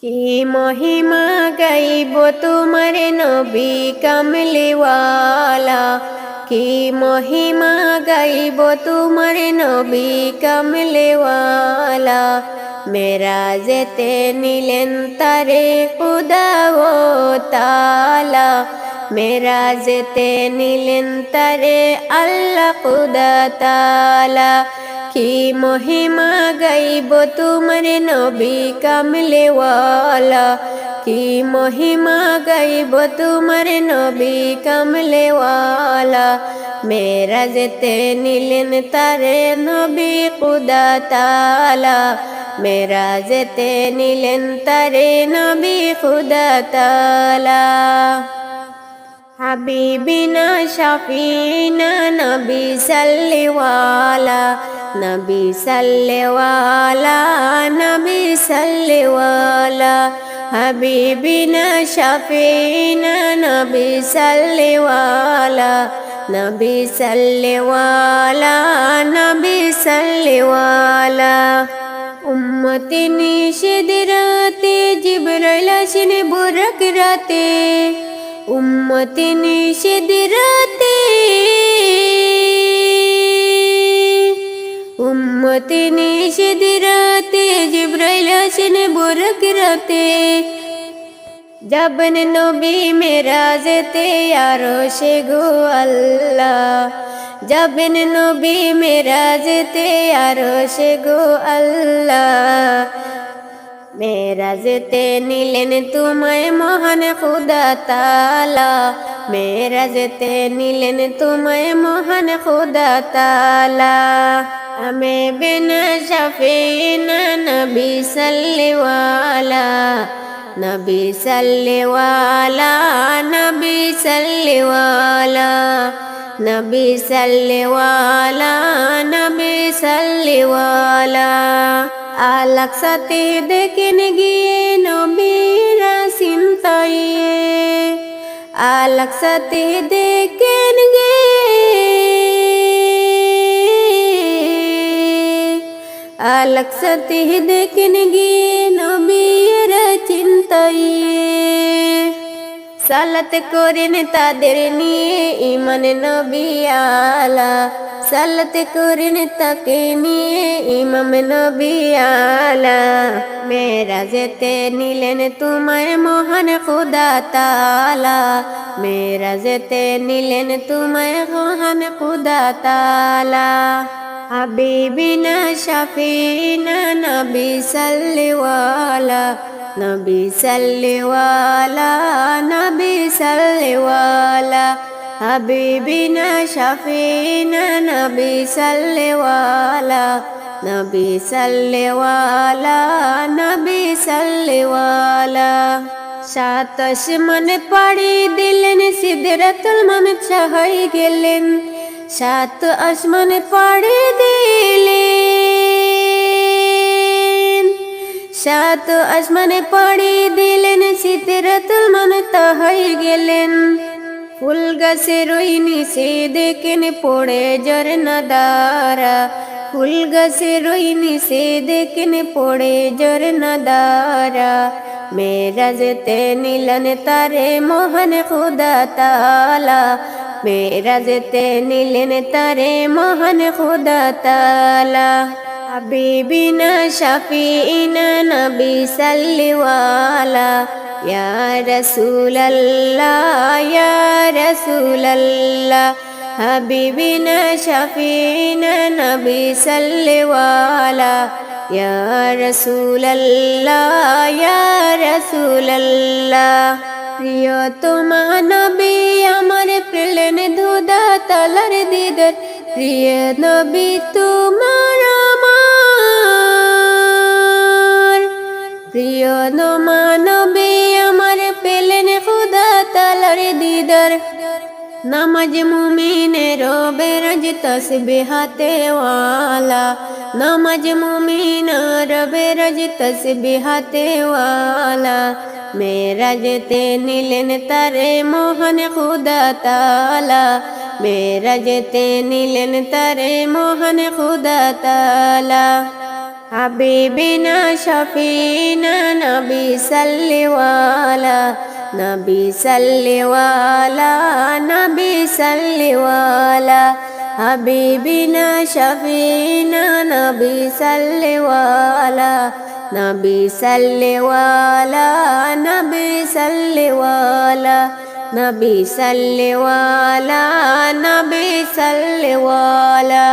কি মহিমা গাইব তোমার নবী কামলিওয়ালা, কি মহিমা গাইব তোমার নবী কামলিওয়ালা। মেরাজেতে নিলেন তারে খুদা ও তাআলা, মেরাজেতে নিলেন তারে আল্লাহ খুদা তাআলা। কি মহিমা গাইব তোমার নবী কামলিওয়ালা, কি মহিমা গাইব তোমার নবী কামলিওয়ালা। মেরাজেতে নিলেন তারে নবী খুদা তাআলা, মেরাজেতে নিলেন তারে নবী খুদা তাআলা। হাবিবিনা শাফিনা নবী সাল্লিওয়ালা, নবী সাল্লিওয়ালা, নবী সাল্লিওয়ালা। হাবিবিনা শাফিনা নবী সাল্লিওয়ালা, নবী সাল্লিওয়ালা, নবী সাল্লিওয়ালা। উম্মতি নিষেধ রাতে জিবরাইল আসেন বুরাক রাতে, উম্মতি নিষেধ রাতে, উম্মতি নিষেধ রাতে জিবরাইল আসেন বুরাক রাতে। যাবেন নবী মেরাজেতে আরশে গো আল্লাহ, যাবেন নবী মেরাজেতে আরশে গো আল্লাহ। মেরাজেতে নিলেন তোমায় মহান খুদা তাআলা, মেরাজেতে নিলেন তোমায় মহান খুদা তাআলা। আমে বিনা শাফিনা নবী সাল্লিওয়ালা, নবী সাল্লিওয়ালা, নবী সাল্লিওয়ালা, নবী সাল্লিওয়ালা, নবী সাল্লিওয়ালা। আলাক সাথে দেখেন গিয়ে নবীরা চিন্তাইয়ে, আলাক সাথে দেখেন গিয়ে, আলাক সাথে দেখেন গিয়ে নবীরা চিন্তাইয়ে। সালাত করেন তাদের নিয়ে ইমান নবী আলা, সালাত করেন তাকে নিয়ে ইমাম নবী আলা। মেরাজেতে নিলেন তোমায় মহান খুদা তাআলা, মেরাজেতে নিলেন তোমায় মহান খুদা তাআলা। হাবিবিনা শাফিনা নবী সাল্লিওয়ালা, নবী সাল্লিওয়ালা, নবী সাল্লিওয়ালা। হাবিবিনা শাফিনা নবী সাল্লিওয়ালা, নবী সাল্লিওয়ালা, নবী সাল্লিওয়ালা। সাত আসমান পাড়ি দিলেন সিদরাতুল মুনতাহা হয়ে গেলেন, সাত আসমান পাড়ি দিলেন, সাত আসমান পাড়ি দিলেন সিদরাতুল মুনতাহা হয়ে গেলেন। ফুল গাছের ওই নিচে দেখেন পড়ে ঝরনা ধারা, ফুল গাছের ওই নিচে দেখেন পড়ে ঝরনা ধারা। মেরাজেতে নিলেন তারে মহান খুদা তাআলা, মেরাজেতে নিলেন তারে মহান খুদা তাআলা। হাবিবিনা শাফিনা নবী সাল্লিওয়ালা, ইয়া রাসূলাল্লাহ, ইয়া রাসূলাল্লাহ। হাবিবিনা শাফিনা নবী সাল্লিওয়ালা, ইয়া রাসূলাল্লাহ, ইয়া রাসূলাল্লাহ। প্রিয়তমা নবী আমার পেলেন ধুদা তালার দিদার, প্রিয় নবী তোমার আমার, প্রিয় নবী আমার পেলেন খুদা তালার দিদার। নামাজ মুমিনের বেরাজ তসবিহাতে ওয়ালা, নামাজ মুমিনের বেরাজ তসবিহাতে ওয়ালা। মেরাজেতে নিলেন তারে মহান খুদা তাআলা, মেরাজেতে নিলেন তারে মহান খুদা তাআলা। হাবিবিনা শফিনা নবী সাল্লিওয়ালা নবী সাল্লিওয়ালা নবী সাল্লিওয়ালা হাবিবিনা শফিনা নবী সাল্লিওয়ালা নবী সাল্লিওয়ালা নবী সাল্লিওয়ালা নবী সাল্লিওয়ালা নবী সাল্লিওয়ালা।